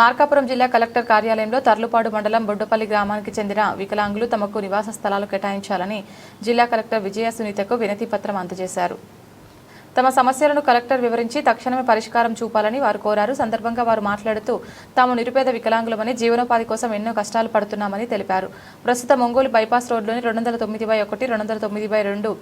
మార్కాపురం జిల్లా కలెక్టర్ కార్యాలయంలో తర్లుపాడు మండలం బొడ్డపల్లి గ్రామానికి చెందిన వికలాంగులు తమకు నివాస స్థలాలు కేటాయించాలని జిల్లా కలెక్టర్ విజయ సునీతకు వినతి పత్రం అందజేశారు. తమ సమస్యలను కలెక్టర్ వివరించి తక్షణమే పరిష్కారం చూపాలని వారు కోరారు. సందర్భంగా వారు మాట్లాడుతూ తాము నిరుపేద వికలాంగులమని జీవనోపాధి కోసం ఎన్నో కష్టాలు పడుతున్నామని తెలిపారు. ప్రస్తుతం ఒంగోలు బైపాస్ రోడ్లోని 209/1, 209/2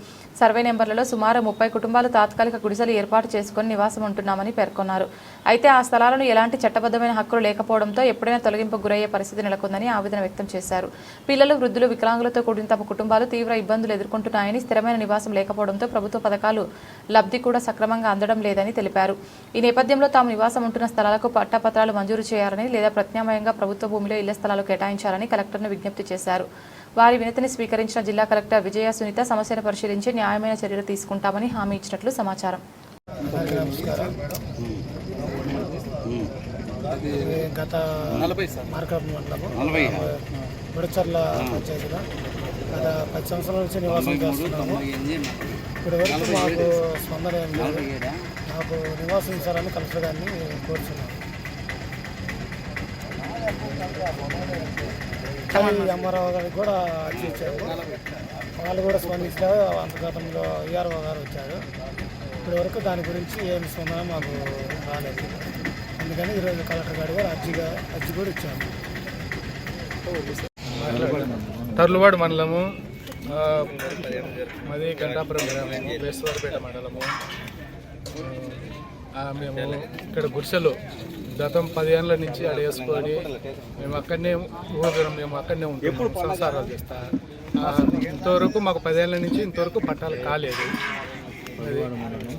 సర్వే నెంబర్లలో సుమారు 30 కుటుంబాలు తాత్కాలిక గుడిసెలు ఏర్పాటు చేసుకుని నివాసం ఉంటున్నామని పేర్కొన్నారు. అయితే ఆ స్థలాలను ఎలాంటి చట్టబద్ధమైన హక్కులు లేకపోవడంతో ఎప్పుడైనా తొలగింపుకు గురయ్యే పరిస్థితి నెలకొందని ఆవేదన వ్యక్తం చేశారు. పిల్లలు, వృద్ధులు, వికలాంగులతో కూడిన తమ కుటుంబాలు తీవ్ర ఇబ్బందులు ఎదుర్కొంటున్నాయని, స్థిరమైన నివాసం లేకపోవడంతో ప్రభుత్వ పథకాలు లబ్ధి కూడా సక్రమంగా అందడం లేదని తెలిపారు. ఈ నేపథ్యంలో తాము నివాసం ఉంటున్న స్థలాలకు పట్టాపత్రాలు మంజూరు చేయాలని లేదా ప్రత్యామ్నాయంగా ప్రభుత్వ భూమిలో ఇళ్ల స్థలాలు కేటాయించాలని కలెక్టర్ను విజ్ఞప్తి చేశారు. వారి వినతిని స్వీకరించిన జిల్లా కలెక్టర్ విజయ సునీత సమస్యను పరిశీలించి న్యాయమైన చర్యలు తీసుకుంటామని హామీ ఇచ్చినట్లు సమాచారం. గత మార్కాపురం మండలము బుడచర్ల పంచాయతీలో గత 10 సంవత్సరాల నుంచి నివాసం చేస్తున్నాము. ఇప్పటి వరకు మాకు స్పందన ఏం లేదు. మాకు నివాసం ఇస్తారని కలెక్టర్ గారిని కోరుతున్నాము. ఎంఆర్ఓ గారికి కూడా అర్జీ ఇచ్చారు. వాళ్ళు కూడా స్పందించారు. అంతర్గతంలో ఈఆర్ఓ గారు వచ్చారు. ఇప్పటి వరకు దాని గురించి ఏమి స్పందన మాకు రాలేదు. అందుకని ఈరోజు కలెక్టర్ గారు అర్జీ కూడా ఇచ్చాము. తర్లువాడు మండలము, మాది గంటాపురం గ్రామము, వేశ్వరపేట మండలము. మేము ఇక్కడ గుడిసెలు గతం 10 ఏళ్ళ నుంచి అడేసుకొని మేము అక్కడనే ఊరుకున్నాం. మేము అక్కడనే ఉంటాం, సంసారాలు చేస్తా. ఇంతవరకు మాకు 10 ఏళ్ళ నుంచి ఇంతవరకు పట్టాలు కాలేదు.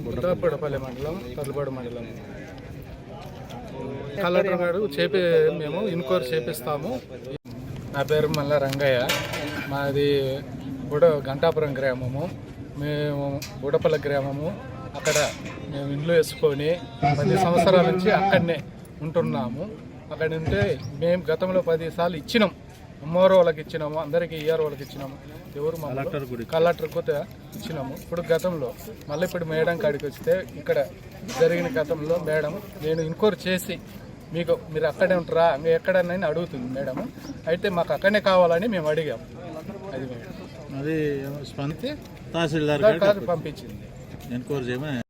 బుడ్డపల్లి మండలం, తర్లుపాడు మండలం. కలెక్టర్ గారు మేము ఇన్క్వైరీ చేపిస్తాము. నా పేరు మల్ల రంగయ్య. మాది గంటాపురం గ్రామము. మేము బుడపల్లి గ్రామము. అక్కడ మేము ఇండ్లు వేసుకొని 10 సంవత్సరాల నుంచి అక్కడనే ఉంటున్నాము. అక్కడ ఉంటే మేము గతంలో 10 సార్లు ఇచ్చినాం. ఎంఆర్ఓ వాళ్ళకి ఇచ్చినాము, అందరికీ ఈఆర్ఓ వాళ్ళకి ఇచ్చినాము. ఎవరు కలెక్టర్ కొత్త ఇచ్చినాము. ఇప్పుడు గతంలో మళ్ళీ ఇప్పుడు మేడం కాడికి వస్తే ఇక్కడ జరిగిన గతంలో మేడం నేను ఇంక్వైరీ చేసి మీరు అక్కడే ఉంటారా ఎక్కడన్నా అడుగుతుంది మేడం. అయితే మాకు అక్కడనే కావాలని మేము అడిగాము. అది మేడం అది స్పందించి తహసీల్దార్ పంపించింది. ఎన్క్వైరీ చేయమని